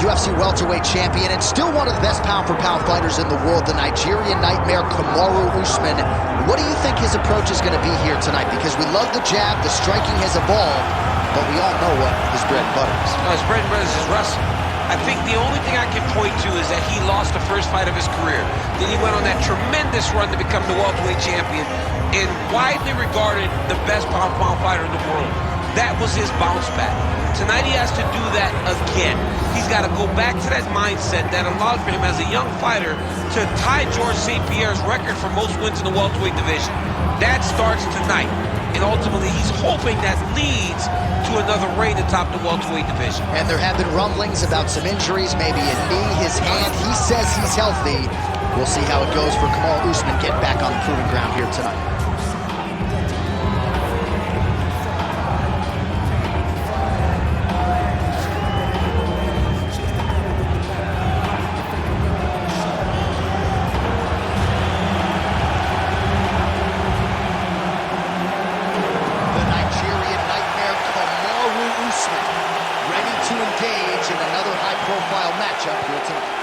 UFC welterweight champion and still one of the best pound-for-pound fighters in the world, the Nigerian nightmare, Kamaru Usman. What do you think his approach is going to be here tonight? Because we love the jab, the striking has evolved, but we all know what his bread and butter is. His bread and butter is his wrestling. I think the only thing I can point to is that he lost the first fight of his career. Then he went on that tremendous run to become the welterweight champion and widely regarded the best pound-for-pound fighter in the world. That was his bounce back. Tonight he has to do that again. He's got to go back to that mindset that allowed for him as a young fighter to tie Georges St. Pierre's record for most wins in the welterweight division. That starts tonight. And ultimately, he's hoping that leads to another reign atop the welterweight division. And there have been rumblings about some injuries, maybe a knee, his hand. He says he's healthy. We'll see how it goes for Kamaru Usman getting back on the proving ground here tonight. Ready to engage in another high-profile matchup here tonight.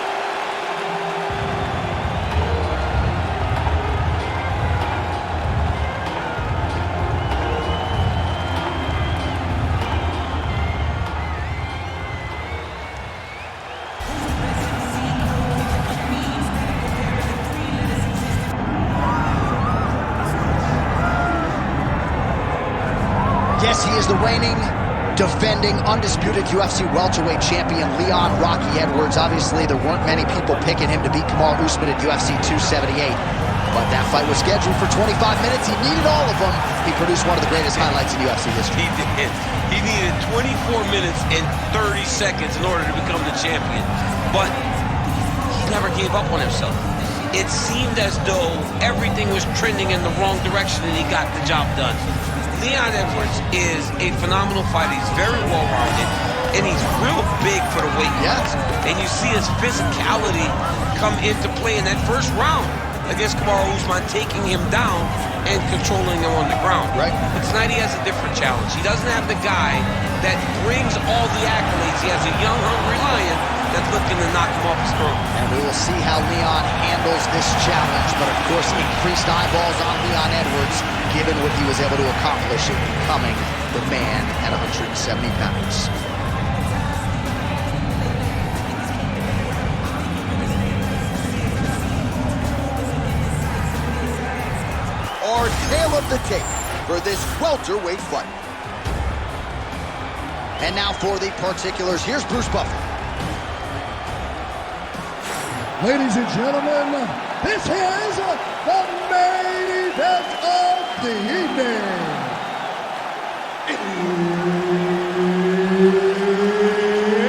Yes, he is the reigning, defending, undisputed UFC welterweight champion, Leon Rocky Edwards. Obviously, there weren't many people picking him to beat Kamaru Usman at UFC 278. But that fight was scheduled for 25 minutes. He needed all of them. He produced one of the greatest highlights in UFC history. He did. He needed 24 minutes and 30 seconds in order to become the champion. But he never gave up on himself. It seemed as though everything was trending in the wrong direction and he got the job done. Leon Edwards is a phenomenal fighter. He's very well-rounded, and he's real big for the weight class. And you see his physicality come into play in that first round against Kamaru Usman, taking him down and controlling him on the ground. Right. But tonight he has a different challenge. He doesn't have the guy that brings all the accolades. He has a young, hungry lion that's looking to knock him off his throne. And we will see how Leon handles this challenge, but of course increased eyeballs on Leon Edwards, given what he was able to accomplish in becoming the man at 170 pounds. Our tale of the tape for this welterweight fight. And now for the particulars, here's Bruce Buffer. Ladies and gentlemen, this is the main event of the evening.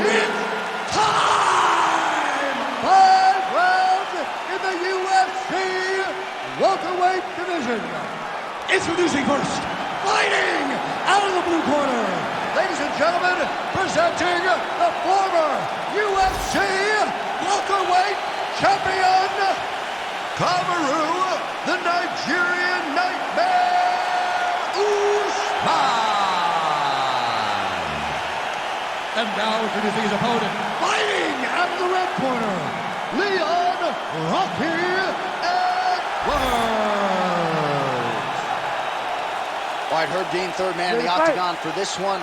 It's time! 5 rounds in the UFC welterweight division. Introducing first, fighting out of the blue corner. Ladies and gentlemen, presenting the former UFC welterweight champion, Kamaru, the Nigerian nightmare, Usman. And now introducing his opponent, fighting out of the red corner, Leon Rocky Edwards. All right, Herb Dean, third man in the octagon for this one.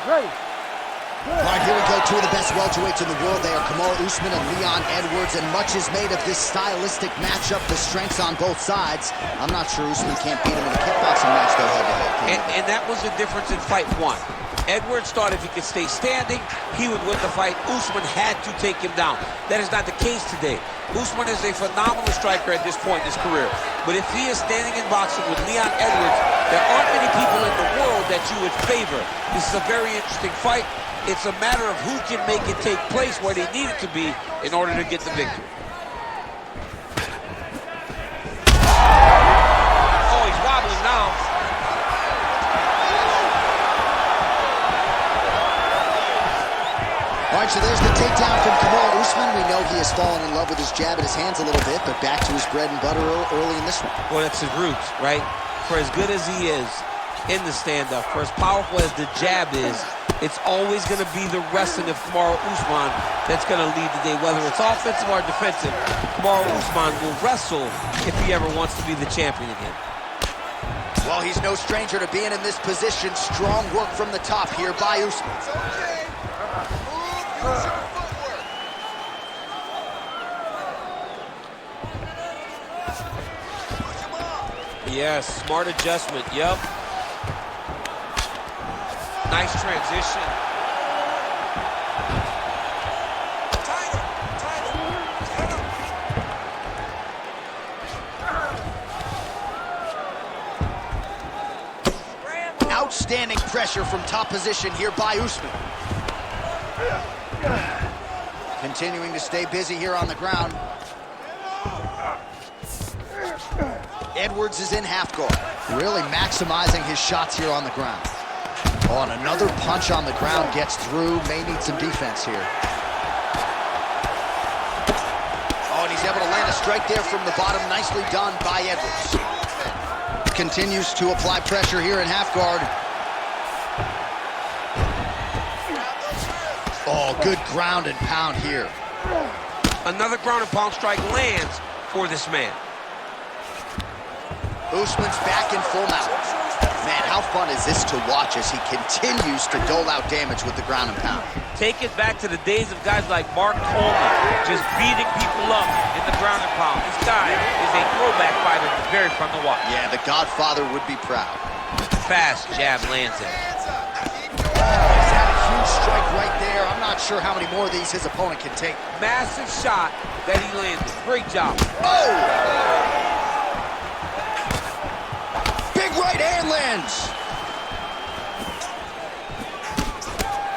All right, here we go. Two of the best welterweights in the world. They are Kamaru Usman and Leon Edwards, and much is made of this stylistic matchup, the strengths on both sides. I'm not sure Usman can't beat him in a kickboxing match, though, head-to-head. And that was the difference in fight one. Edwards thought if he could stay standing, he would win the fight. Usman had to take him down. That is not the case today. Usman is a phenomenal striker at this point in his career. But if he is standing in boxing with Leon Edwards, there aren't many people in the world that you would favor. This is a very interesting fight. It's a matter of who can make it take place where they need it to be in order to get the victory. Oh, he's wobbling now. All right, so there's the takedown from Kamaru Usman. We know he has fallen in love with his jab and his hands a little bit, but back to his bread and butter early in this one. Well, that's his roots, right? For as good as he is in the stand-up, for as powerful as the jab is It's always going to be the wrestling of Kamaru Usman that's going to lead the day, whether it's offensive or defensive. Kamaru Usman will wrestle if he ever wants to be the champion again. Well, he's no stranger to being in this position. Strong work from the top here by Usman. It's okay. Move, use your footwork. Push him off. Yes, smart adjustment, yep. Nice transition. Outstanding pressure from top position here by Usman. Continuing to stay busy here on the ground. Edwards is in half guard, really maximizing his shots here on the ground. Oh, and another punch on the ground gets through. May need some defense here. Oh, and he's able to land a strike there from the bottom. Nicely done by Edwards. Continues to apply pressure here in half guard. Oh, good ground and pound here. Another ground and pound strike lands for this man. Usman's back in full mount. Man, how fun is this to watch as he continues to dole out damage with the ground and pound? Take it back to the days of guys like Mark Coleman, just beating people up in the ground and pound. This guy is a throwback fighter, very fun to watch. Yeah, the Godfather would be proud. Fast jab lands it. He's had a huge strike right there. I'm not sure how many more of these his opponent can take. Massive shot that he landed. Great job. Oh! Big right hand lands.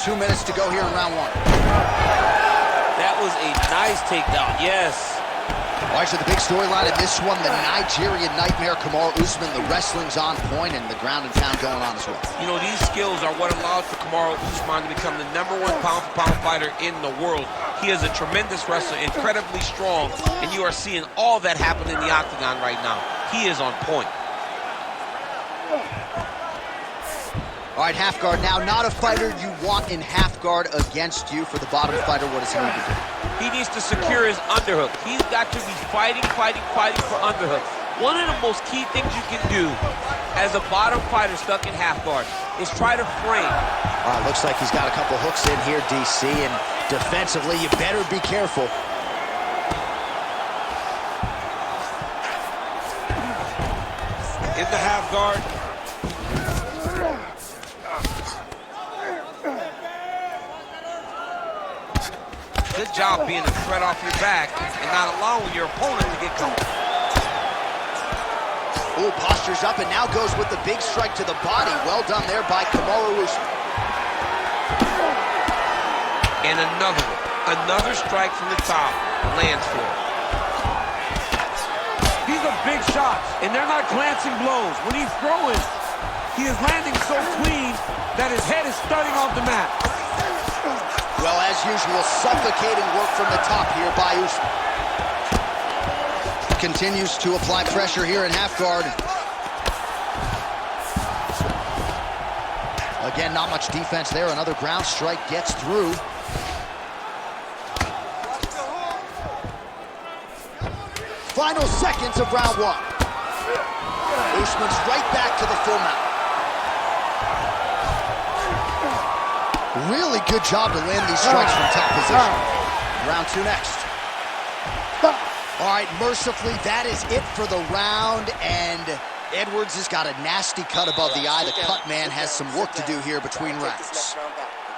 2 minutes to go here in round one. That was a nice takedown, yes. All right, so the big storyline in this one, the Nigerian Nightmare, Kamaru Usman. The wrestling's on point and the ground and pound going on as well. You know, these skills are what allowed for Kamaru Usman to become the #1 pound-for-pound fighter in the world. He is a tremendous wrestler, incredibly strong, and you are seeing all that happen in the octagon right now. He is on point. All right, half guard now. Not a fighter you want in half guard against you. For the bottom fighter, what does he need to do? He needs to secure his underhook. He's got to be fighting for underhooks. One of the most key things you can do as a bottom fighter stuck in half guard is try to frame. Looks like he's got a couple hooks in here, DC, and defensively, you better be careful. In the half guard. Good job being a threat off your back and not allowing your opponent to get comfortable. Ooh, postures up and now goes with the big strike to the body. Well done there by Kamaru Usman. And another strike from the top lands for him. These are big shots, and they're not glancing blows. When he's throwing, he is landing so clean that his head is studding off the mat. Well, as usual, suffocating work from the top here by Usman. Continues to apply pressure here in half guard. Again, not much defense there. Another ground strike gets through. Final seconds of round one. Usman's right back to the full mount. Really good job to land these strikes from top position. Round two next. All right, mercifully, that is it for the round, and Edwards has got a nasty cut above the eye. The cut man has some work to do here between rounds.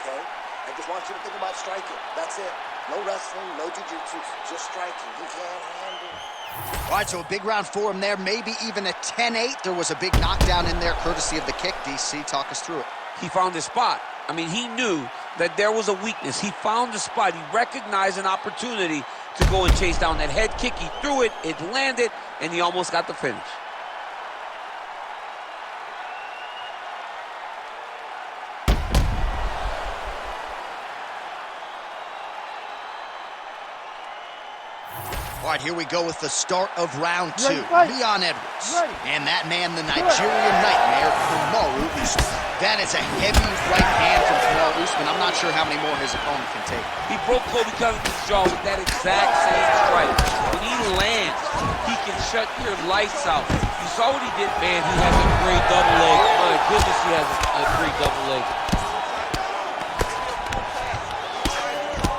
Okay? I just want you to think about striking. That's it. No wrestling, no jiu-jitsu, just striking. He can't handle. All right, so a big round for him there, maybe even a 10-8. There was a big knockdown in there, courtesy of the kick. DC, talk us through it. He found his spot. I mean, he knew that there was a weakness. He found the spot. He recognized an opportunity to go and chase down that head kick. He threw it, it landed, and he almost got the finish. All right, here we go with the start of round 2. Leon Edwards. And that man, the Nigerian nightmare, Kamaru Usman. That is a heavy right hand from Kamaru Usman. I'm not sure how many more his opponent can take. He broke Colby Covington's jaw with that exact same strike. When he lands, he can shut your lights out. You saw what he did, man. He has a great double leg. My goodness, he has a great double leg.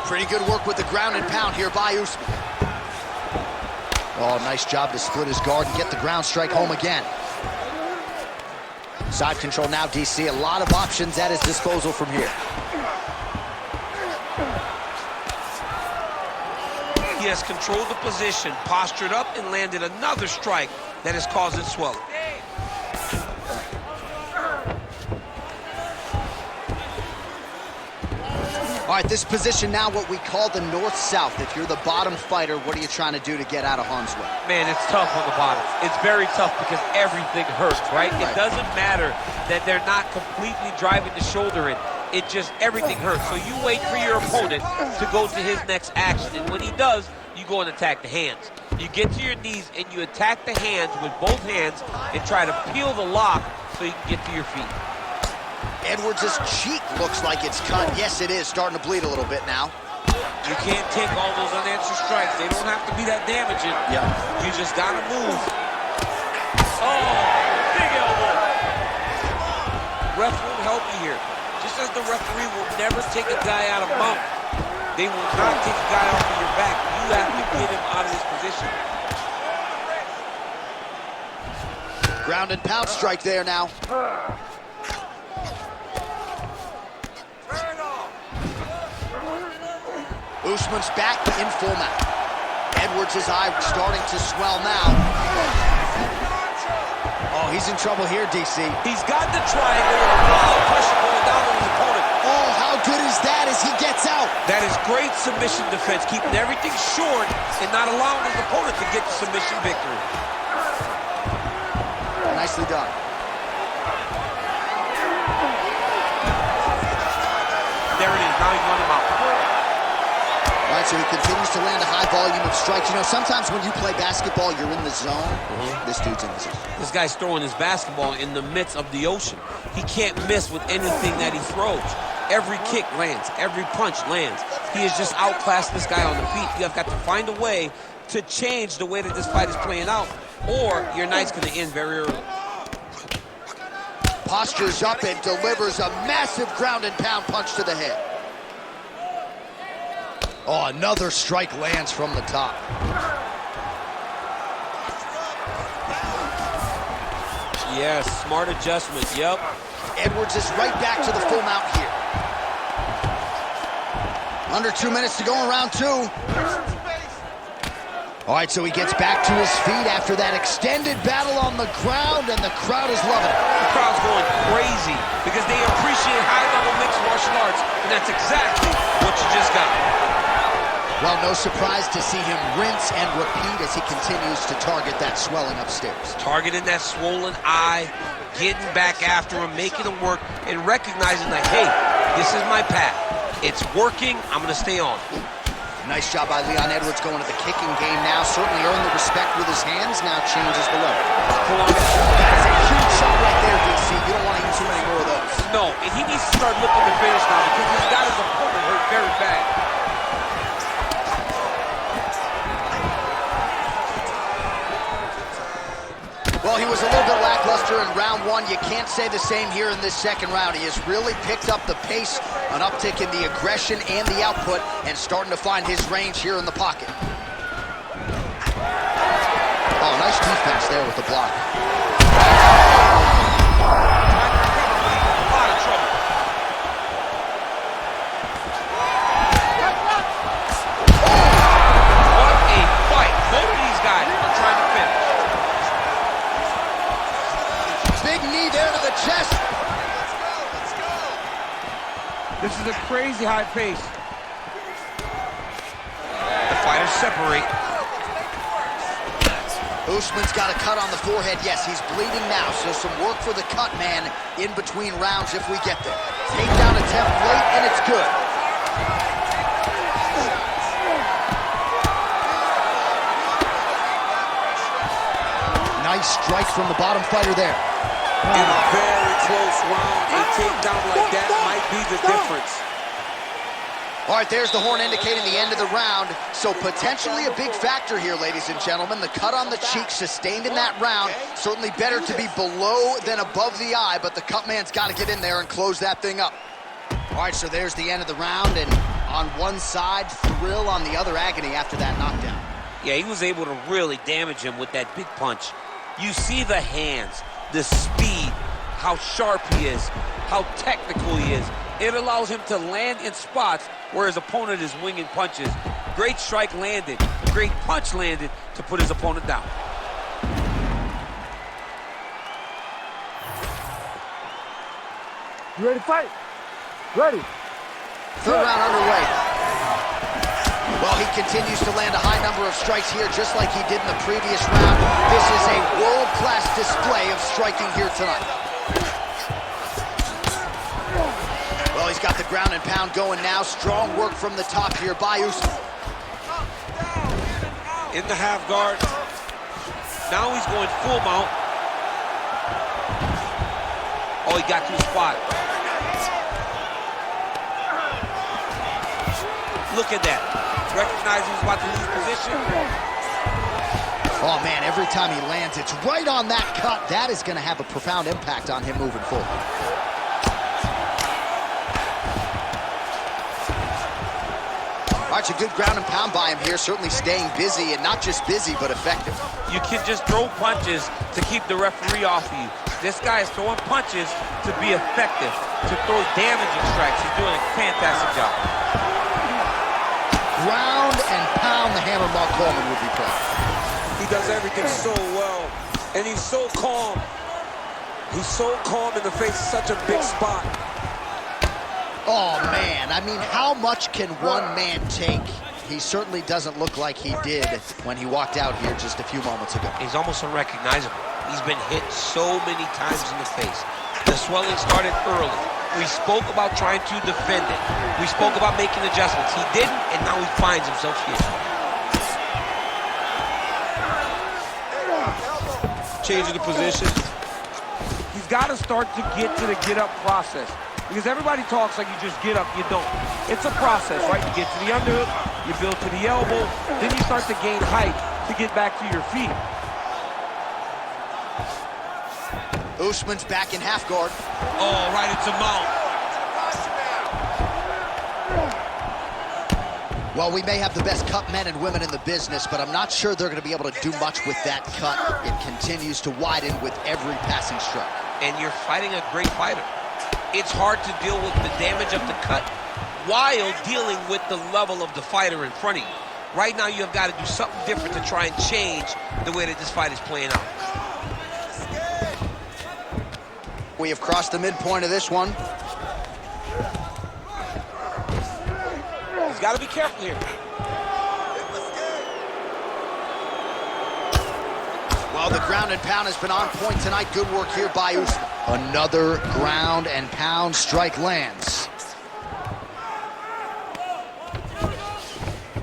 Pretty good work with the ground and pound here by Usman. Oh, nice job to split his guard and get the ground strike home again. Side control now, DC. A lot of options at his disposal from here. He has controlled the position, postured up, and landed another strike that is causing swelling. All right, this position now, what we call the north-south. If you're the bottom fighter, what are you trying to do to get out of harm's way? Man, it's tough on the bottom. It's very tough because everything hurts, right? It doesn't matter that they're not completely driving the shoulder in. It just, everything hurts. So you wait for your opponent to go to his next action. And when he does, you go and attack the hands. You get to your knees and you attack the hands with both hands and try to peel the lock so you can get to your feet. Edwards' cheek looks like it's cut. Yes, it is. Starting to bleed a little bit now. You can't take all those unanswered strikes. They don't have to be that damaging. Yeah. You just gotta move. Oh, big elbow. Ref won't help you here. Just as the referee will never take a guy out of mount, they will not take a guy off of your back. You have to get him out of this position. Ground and pound strike there now. Usman's back in full mount. Edwards' eye starting to swell now. Oh, he's in trouble here, DC. He's got the triangle with a lot of pressure going down on his opponent. Oh, how good is that as he gets out? That is great submission defense, keeping everything short and not allowing his opponent to get the submission victory. Nicely done. There it is. Now he's running him out. All right, so he continues to land a high volume of strikes. You know, sometimes when you play basketball, you're in the zone. This dude's in the zone. This guy's throwing his basketball in the midst of the ocean. He can't miss with anything that he throws. Every kick lands. Every punch lands. He has just outclassed this guy on the feet. You have got to find a way to change the way that this fight is playing out, or your night's going to end very early. Postures up and delivers a massive ground and pound punch to the head. Oh, another strike lands from the top. Yes, smart adjustment, yep. Edwards is right back to the full mount here. Under 2 minutes to go in round 2. All right, so he gets back to his feet after that extended battle on the ground, and the crowd is loving it. The crowd's going crazy because they appreciate high-level mixed martial arts, and that's exactly what you just got. Well, no surprise to see him rinse and repeat as he continues to target that swelling upstairs. Targeting that swollen eye, getting back after him, making him work, and recognizing that, hey, this is my path. It's working. I'm going to stay on. Nice job by Leon Edwards going to the kicking game now. Certainly earned the respect with his hands. Now changes the level. That is a huge shot right there, DC. You don't want to use too many more of those. No, and he needs to start looking to finish now because he's got his opponent hurt very bad. Well, he was a little bit lackluster in round 1. You can't say the same here in this second round. He has really picked up the pace, an uptick in the aggression and the output, and starting to find his range here in the pocket. Oh, nice defense there with the block. This is a crazy high pace. The fighters separate. Usman's got a cut on the forehead. Yes, he's bleeding now, so some work for the cut man in between rounds if we get there. Takedown attempt late, and it's good. Nice strike from the bottom fighter there. In a very close round, a takedown like that might be the difference. All right, there's the horn indicating the end of the round. So potentially a big factor here, ladies and gentlemen. The cut on the cheek sustained in that round. Certainly better to be below than above the eye, but the cut man's got to get in there and close that thing up. All right, so there's the end of the round, and on one side, thrill, on the other, agony after that knockdown. Yeah, he was able to really damage him with that big punch. You see the hands, the speed, how sharp he is, how technical he is. It allows him to land in spots where his opponent is winging punches. Great strike landed, great punch landed to put his opponent down. You ready to fight? Ready. Third round underway. Well, he continues to land a high number of strikes here, just like he did in the previous round. This is a world-class display of striking here tonight. Well, he's got the ground and pound going now. Strong work from the top here by Usman. In the half guard. Now he's going full mount. Oh, he got to the spot. Look at that. Recognizing he's about to lose position. Oh, man, every time he lands, it's right on that cut. That is going to have a profound impact on him moving forward. All right, it's a good ground and pound by him here, certainly staying busy, and not just busy, but effective. You can just throw punches to keep the referee off of you. This guy is throwing punches to be effective, to throw damaging strikes. He's doing a fantastic job. Ground and pound, the hammer Mark Coleman would be proud. He does everything so well, and he's so calm. He's so calm in the face of such a big spot. Oh, man, I mean, how much can one man take? He certainly doesn't look like he did when he walked out here just a few moments ago. He's almost unrecognizable. He's been hit so many times in the face. The swelling started early. We spoke about trying to defend it. We spoke about making adjustments. He didn't, and now he finds himself here. Changing the position. He's got to start to get to the get-up process. Because everybody talks like you just get up, you don't. It's a process, right? You get to the underhook, you build to the elbow, then you start to gain height to get back to your feet. Usman's back in half guard. Oh, right into mount. Well, we may have the best cut men and women in the business, but I'm not sure they're going to be able to do much with that cut. It continues to widen with every passing strike. And you're fighting a great fighter. It's hard to deal with the damage of the cut while dealing with the level of the fighter in front of you. Right now, you have got to do something different to try and change the way that this fight is playing out. We have crossed the midpoint of this one. He's got to be careful here. Well, the ground and pound has been on point tonight. Good work here by Usman. Another ground and pound strike lands.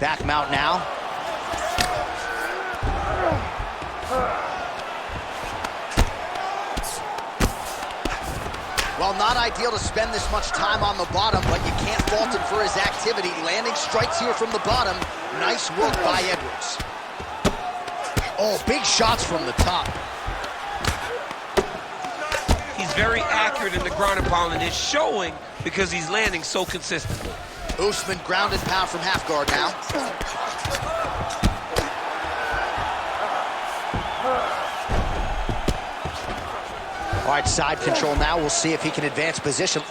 Back mount now. Well, not ideal to spend this much time on the bottom, but you can't fault him for his activity. Landing strikes here from the bottom. Nice work by Edwards. Oh, big shots from the top. He's very accurate in the ground and pound, and it's showing because he's landing so consistently. Usman ground and pound from half guard now. All right, side control now. We'll see if he can advance position.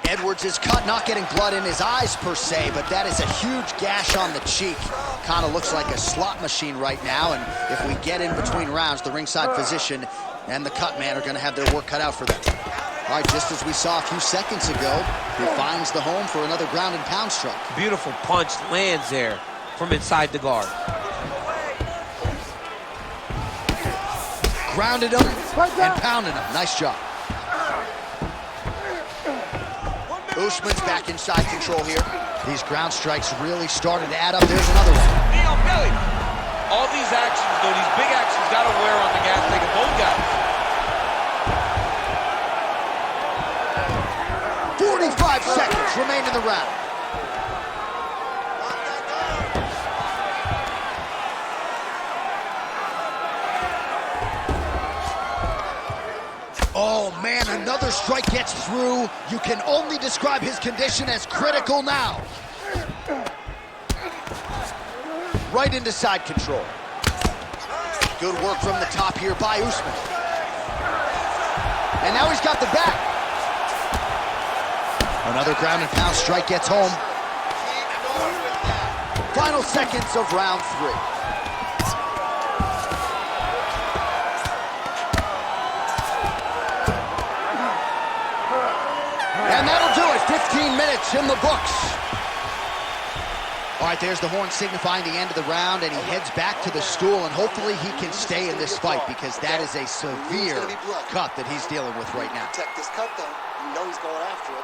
Edwards is cut, not getting blood in his eyes per se, but that is a huge gash on the cheek. Kind of looks like a slot machine right now, and if we get in between rounds, the ringside physician and the cut man are going to have their work cut out for them. All right, just as we saw a few seconds ago, he finds the home for another ground and pound strike. Beautiful punch lands there from inside the guard. Grounded him and pounded him. Nice job. Usman's back inside control here. These ground strikes really started to add up. There's another one. All these actions, though, these big actions got to wear on the gas tank of both guys. 45 seconds remain in the round. Oh, man, another strike gets through. You can only describe his condition as critical now. Right into side control. Good work from the top here by Usman. And now he's got the back. Another ground and pound strike gets home. Final seconds of round 3. And that'll do it. 15 minutes in the books. All right, there's the horn signifying the end of the round, and he heads back to the stool, and hopefully he can stay in this fight because that is a severe cut that he's dealing with right now. Protect this cut, though. You know he's going after it.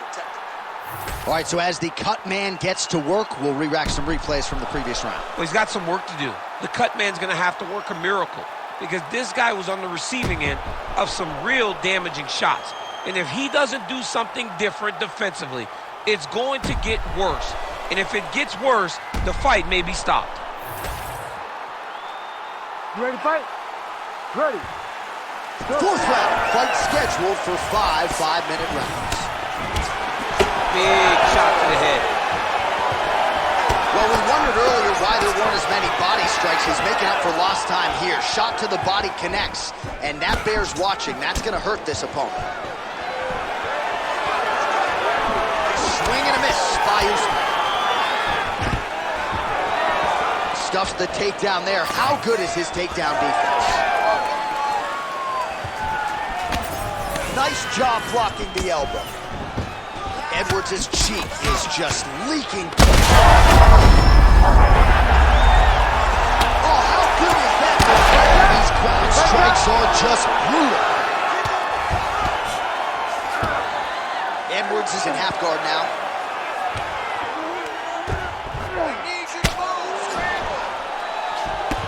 Protect it. All right, so as the cut man gets to work, we'll re-rack some replays from the previous round. Well, he's got some work to do. The cut man's going to have to work a miracle because this guy was on the receiving end of some real damaging shots. And if he doesn't do something different defensively, it's going to get worse. And if it gets worse, the fight may be stopped. You ready to fight? Ready. Fourth round, fight scheduled for 5 5-minute rounds. Big shot to the head. Well, we wondered earlier why there weren't as many body strikes. He's making up for lost time here. Shot to the body connects, and that bears watching. That's going to hurt this opponent. Swing and a miss by Usman. Stuffs the takedown there. How good is his takedown defense? Nice job blocking the elbow. Edwards' cheek is just leaking. Oh, how good is that? These ground strikes are just brutal. Edwards is in half guard now.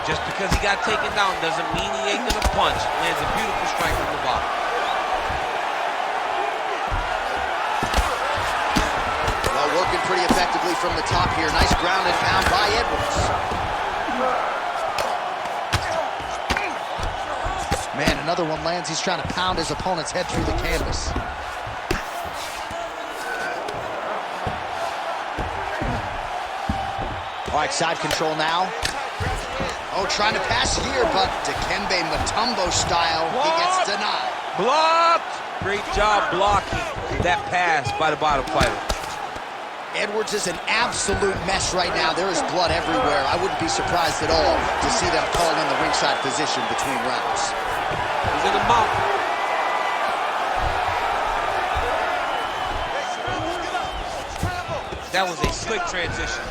Just because he got taken down doesn't mean he ain't gonna punch. Lands a beautiful strike from the bottom. Well, working pretty effectively from the top here. Nice ground and pound by Edwards. Man, another one lands. He's trying to pound his opponent's head through the canvas. All right, side control now. Oh, trying to pass here, but Dikembe Mutombo style, he gets denied. Blocked! Great job blocking that pass by the bottom fighter. Edwards is an absolute mess right now. There is blood everywhere. I wouldn't be surprised at all to see them call in the ringside position between rounds. He's in the mouth. That was a slick transition.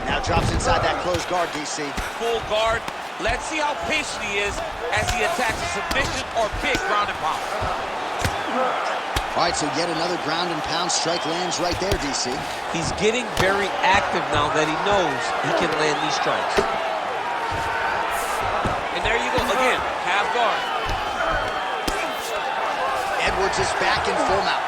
Now drops inside that closed guard, DC. Full guard. Let's see how patient he is as he attacks a submission or big ground and pound. All right, so yet another ground and pound strike lands right there, DC. He's getting very active now that he knows he can land these strikes. And there you go, again, half guard. Edwards is back in full mount.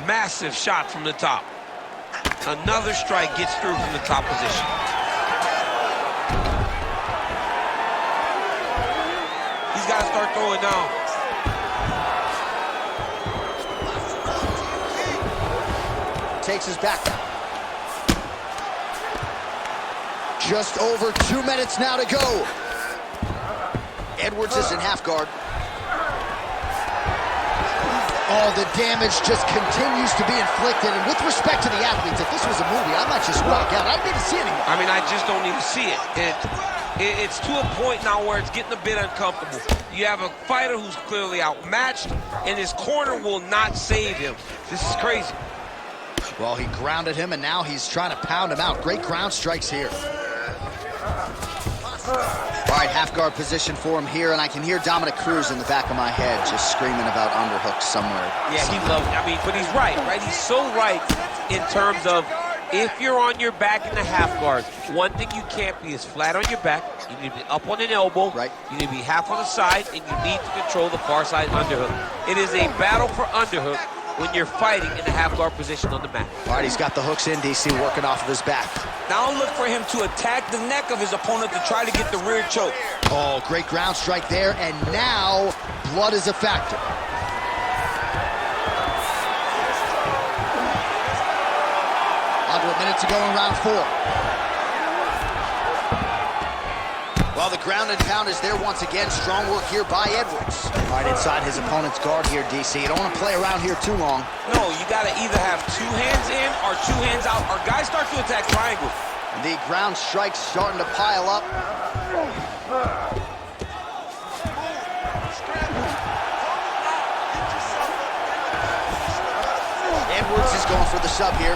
Massive shot from the top. Another strike gets through from the top position. He's got to start throwing now. Takes his back. Just over 2 minutes now to go. Edwards is in half guard. Oh, the damage just continues to be inflicted. And with respect to the athletes, if this was a movie, I might just walk out. I don't need to see anymore. I mean, I just don't need to see it. It's to a point now where it's getting a bit uncomfortable. You have a fighter who's clearly outmatched, and his corner will not save him. This is crazy. Well, he grounded him, and now he's trying to pound him out. Great ground strikes here. All right, half guard position for him here, and I can hear Dominic Cruz in the back of my head just screaming about underhooks somewhere. Yeah, he loves it. I mean, but he's right? He's so right in terms of if you're on your back in the half guard, one thing you can't be is flat on your back. You need to be up on an elbow. Right. You need to be half on the side, and you need to control the far side underhook. It is a battle for underhook when you're fighting in the half guard position on the mat. All right, he's got the hooks in, DC, working off of his back. Now look for him to attack the neck of his opponent to try to get the rear choke. Oh, great ground strike there, and now blood is a factor. Under a minute to go in round 4. Well, the ground and pound is there once again. Strong work here by Edwards. All right, inside his opponent's guard here, DC. You don't want to play around here too long. No, you got to either have 2 hands in or 2 hands out, or guys start to attack triangles. The ground strikes starting to pile up. Edwards is going for the sub here.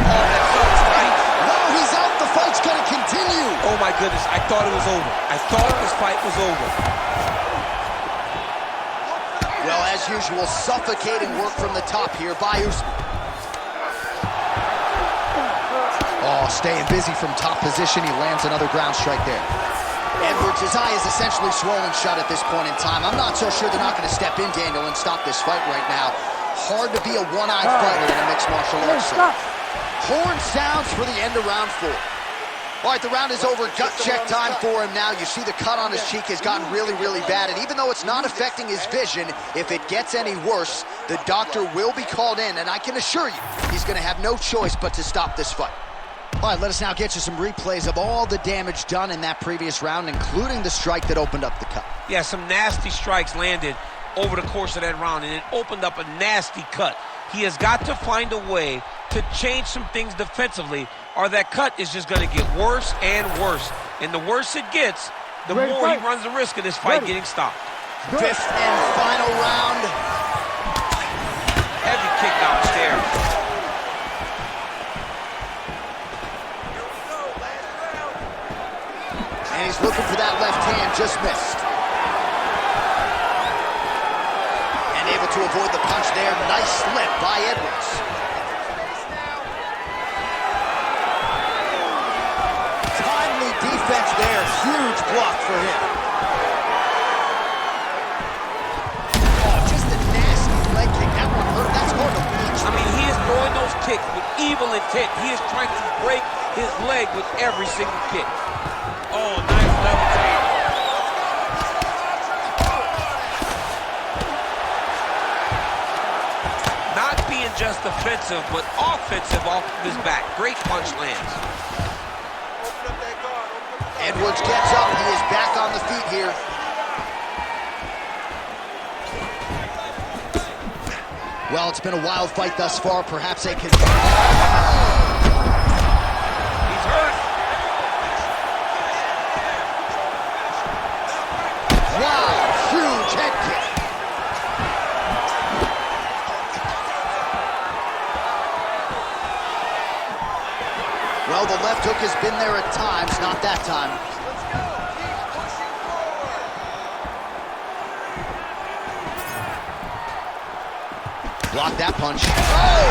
Oh, he's out. The fight's going to continue. Oh, my goodness. I thought it was over. I thought this fight was over. Well, as usual, suffocating work from the top here by Usman. Oh, staying busy from top position. He lands another ground strike there. Edwards, his eye is essentially swollen shut at this point in time. I'm not so sure they're not going to step in, Daniel, and stop this fight right now. Hard to be a one-eyed fighter in a mixed martial arts. Horn sounds for the end of round 4. All right, the round is over. Gut check time for him now. You see the cut on his cheek has gotten really, really bad. And even though it's not affecting his vision, if it gets any worse, the doctor will be called in. And I can assure you, he's going to have no choice but to stop this fight. All right, let us now get you some replays of all the damage done in that previous round, including the strike that opened up the cut. Yeah, some nasty strikes landed over the course of that round, and it opened up a nasty cut. He has got to find a way to change some things defensively, or that cut is just going to get worse and worse. And the worse it gets, the more he runs the risk of this fight getting stopped. 5th and final round. Heavy kick downstairs. And he's looking for that left hand, just missed. And able to avoid the punch there. Nice slip by Edwards. Timely defense there. Huge block for him. Oh, just a nasty leg kick. That one hurt. That's hard to reach. I mean, he is throwing those kicks with evil intent. He is trying to break his leg with every single kick. Oh, nice level change. Not being just defensive, but offensive off of his back. Great punch lands. Edwards gets up. He is back on the feet here. Well, it's been a wild fight thus far. Perhaps they could... He's hurt. Wow, huge head kick. Well, the left hook has been there at times, not that time. Block that punch. Oh!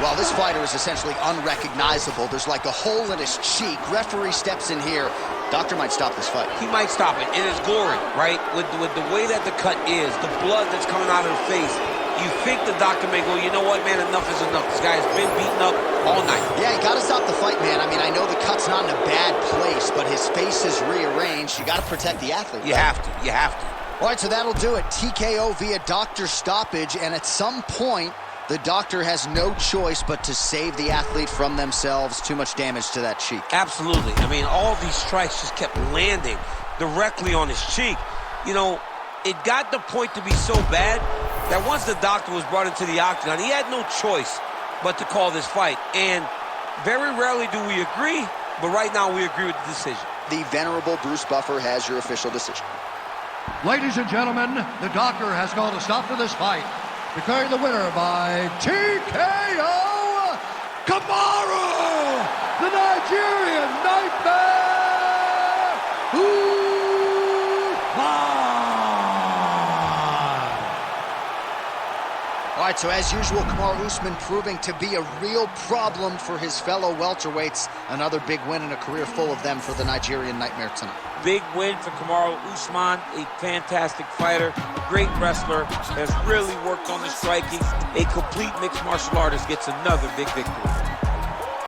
Well, this fighter is essentially unrecognizable. There's like a hole in his cheek. Referee steps in here. Doctor might stop this fight. He might stop it. It is gory, right? With the way that the cut is, the blood that's coming out of the face, you think the doctor may go, you know what, man, enough is enough. This guy has been beaten up all night. Yeah, you got to stop the fight, man. I mean, I know the cut's not in a bad place, but his face is rearranged. You got to protect the athlete. You have to. You have to. All right, so that'll do it. TKO via doctor stoppage, and at some point, the doctor has no choice but to save the athlete from themselves. Too much damage to that cheek. Absolutely. I mean, all these strikes just kept landing directly on his cheek. You know, it got the point to be so bad that once the doctor was brought into the octagon, he had no choice but to call this fight. And very rarely do we agree, but right now we agree with the decision. The venerable Bruce Buffer has your official decision. Ladies and gentlemen, the doctor has called a stop to this fight, declaring the winner by TKO, Kamaru, the Nigerian Nightmare! All right, so as usual, Kamaru Usman proving to be a real problem for his fellow welterweights. Another big win and a career full of them for the Nigerian Nightmare tonight. Big win for Kamaru Usman, a fantastic fighter, great wrestler, has really worked on the striking. A complete mixed martial artist gets another big victory.